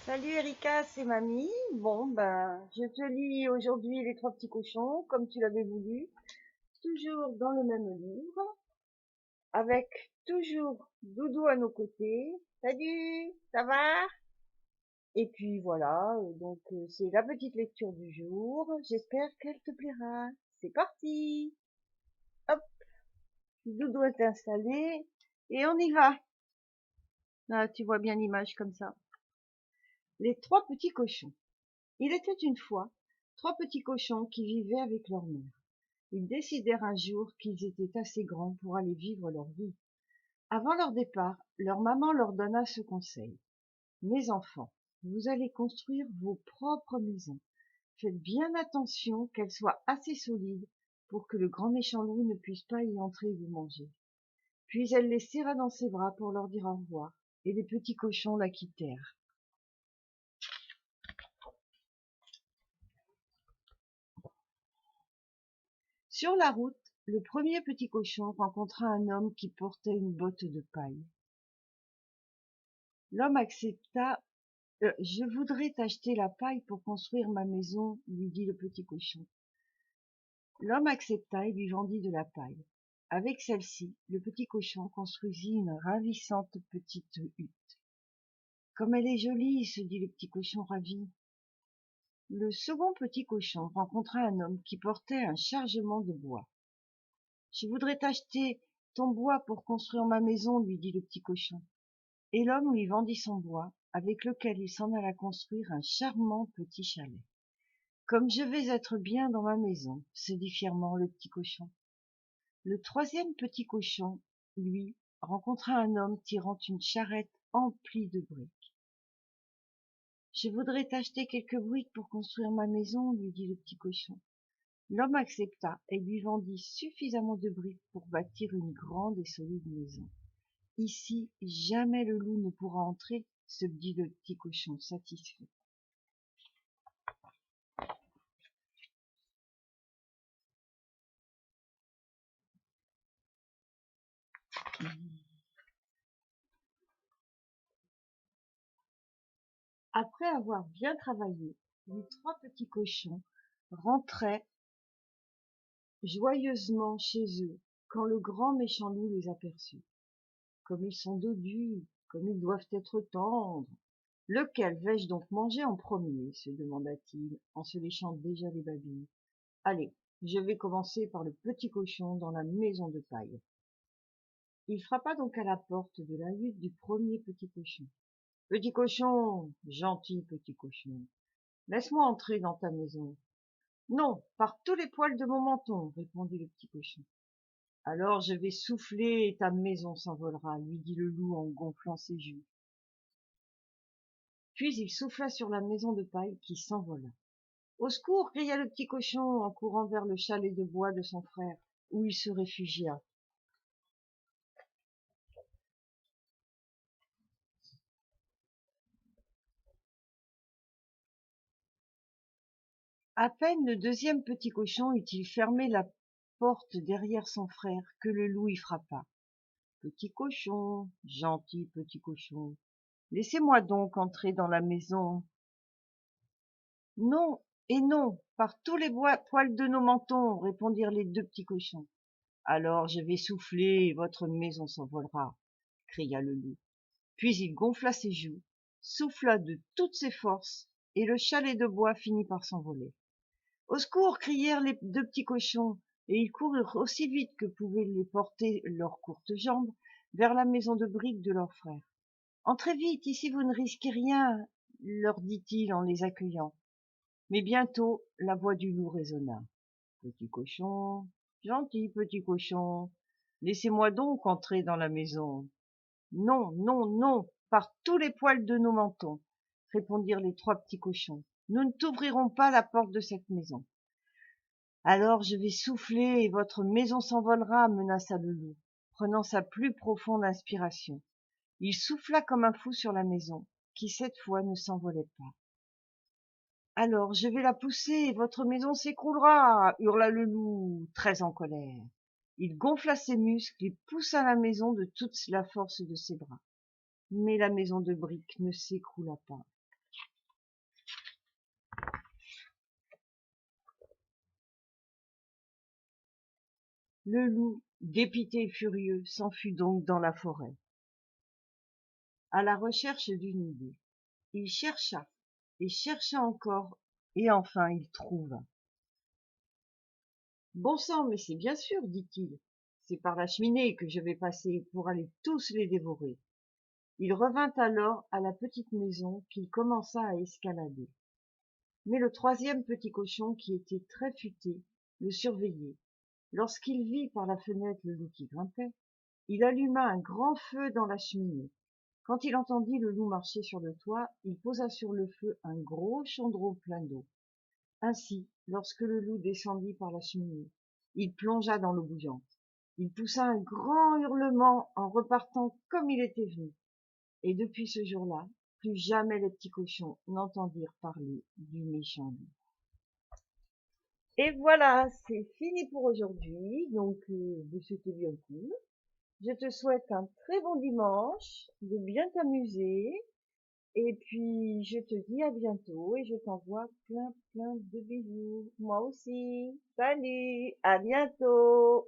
Salut Erika, c'est Mamie. Bon, ben, je te lis aujourd'hui Les Trois Petits Cochons, comme tu l'avais voulu, toujours dans le même livre, avec toujours Doudou à nos côtés. Salut, ça va? Et puis voilà, c'est la petite lecture du jour. J'espère qu'elle te plaira. C'est parti. Hop, Doudou est installé et on y va. Ah, tu vois bien l'image comme ça. Les Trois Petits Cochons. Il était une fois trois petits cochons qui vivaient avec leur mère. Ils décidèrent un jour qu'ils étaient assez grands pour aller vivre leur vie. Avant leur départ, leur maman leur donna ce conseil. Mes enfants, vous allez construire vos propres maisons. Faites bien attention qu'elles soient assez solides pour que le grand méchant loup ne puisse pas y entrer et vous manger. Puis elle les serra dans ses bras pour leur dire au revoir, et les petits cochons la quittèrent. Sur la route, le premier petit cochon rencontra un homme qui portait une botte de paille. L'homme accepta. Je voudrais t'acheter la paille pour construire ma maison, lui dit le petit cochon. L'homme accepta et lui vendit de la paille. Avec celle-ci, le petit cochon construisit une ravissante petite hutte. Comme elle est jolie, se dit le petit cochon ravi. Le second petit cochon rencontra un homme qui portait un chargement de bois. Je voudrais t'acheter ton bois pour construire ma maison, lui dit le petit cochon. Et l'homme lui vendit son bois, avec lequel il s'en alla construire un charmant petit chalet. Comme je vais être bien dans ma maison, se dit fièrement le petit cochon. Le troisième petit cochon, lui, rencontra un homme tirant une charrette emplie de briques. Je voudrais t'acheter quelques briques pour construire ma maison, lui dit le petit cochon. L'homme accepta et lui vendit suffisamment de briques pour bâtir une grande et solide maison. Ici, jamais le loup ne pourra entrer, se dit le petit cochon satisfait. Après avoir bien travaillé, les trois petits cochons rentraient joyeusement chez eux quand le grand méchant loup les aperçut. Comme ils sont dodus, comme ils doivent être tendres. Lequel vais-je donc manger en premier se demanda-t-il en se léchant déjà les babines. Allez, je vais commencer par le petit cochon dans la maison de paille. Il frappa donc à la porte de la hutte du premier petit cochon. Petit cochon, gentil petit cochon, laisse-moi entrer dans ta maison. Non, par tous les poils de mon menton, répondit le petit cochon. Alors je vais souffler et ta maison s'envolera, lui dit le loup en gonflant ses joues. Puis il souffla sur la maison de paille qui s'envola. Au secours, cria le petit cochon en courant vers le chalet de bois de son frère, où il se réfugia. À peine le deuxième petit cochon eut-il fermé la porte derrière son frère que le loup y frappa. Petit cochon, gentil petit cochon, laissez-moi donc entrer dans la maison. Non et non, par tous les poils de nos mentons, répondirent les deux petits cochons. Alors je vais souffler et votre maison s'envolera, cria le loup. Puis il gonfla ses joues, souffla de toutes ses forces, et le chalet de bois finit par s'envoler. Au secours, crièrent les deux petits cochons, et ils coururent aussi vite que pouvaient les porter leurs courtes jambes vers la maison de briques de leur frère. Entrez vite, ici vous ne risquez rien, leur dit-il en les accueillant. Mais bientôt la voix du loup résonna. Petit cochon, gentil petit cochon, laissez-moi donc entrer dans la maison. Non, non, non, par tous les poils de nos mentons, répondirent les trois petits cochons. Nous ne t'ouvrirons pas la porte de cette maison. Alors je vais souffler et votre maison s'envolera, menaça le loup, prenant sa plus profonde inspiration. Il souffla comme un fou sur la maison, qui cette fois ne s'envolait pas. Alors je vais la pousser et votre maison s'écroulera, hurla le loup, très en colère. Il gonfla ses muscles et poussa la maison de toute la force de ses bras. Mais la maison de briques ne s'écroula pas. Le loup, dépité et furieux, s'enfuit donc dans la forêt, à la recherche d'une idée. Il chercha, et chercha encore, et enfin il trouva. Bon sang, mais c'est bien sûr, dit-il. C'est par la cheminée que je vais passer pour aller tous les dévorer. Il revint alors à la petite maison qu'il commença à escalader. Mais le troisième petit cochon, qui était très futé, le surveillait. Lorsqu'il vit par la fenêtre le loup qui grimpait, il alluma un grand feu dans la cheminée. Quand il entendit le loup marcher sur le toit, il posa sur le feu un gros chaudron plein d'eau. Ainsi, lorsque le loup descendit par la cheminée, il plongea dans l'eau bouillante. Il poussa un grand hurlement en repartant comme il était venu. Et depuis ce jour-là, plus jamais les petits cochons n'entendirent parler du méchant loup. Et voilà, c'est fini pour aujourd'hui. Donc, c'était bien cool. Je te souhaite un très bon dimanche, de bien t'amuser. Et puis, je te dis à bientôt et je t'envoie plein de bisous. Moi aussi. Salut, à bientôt.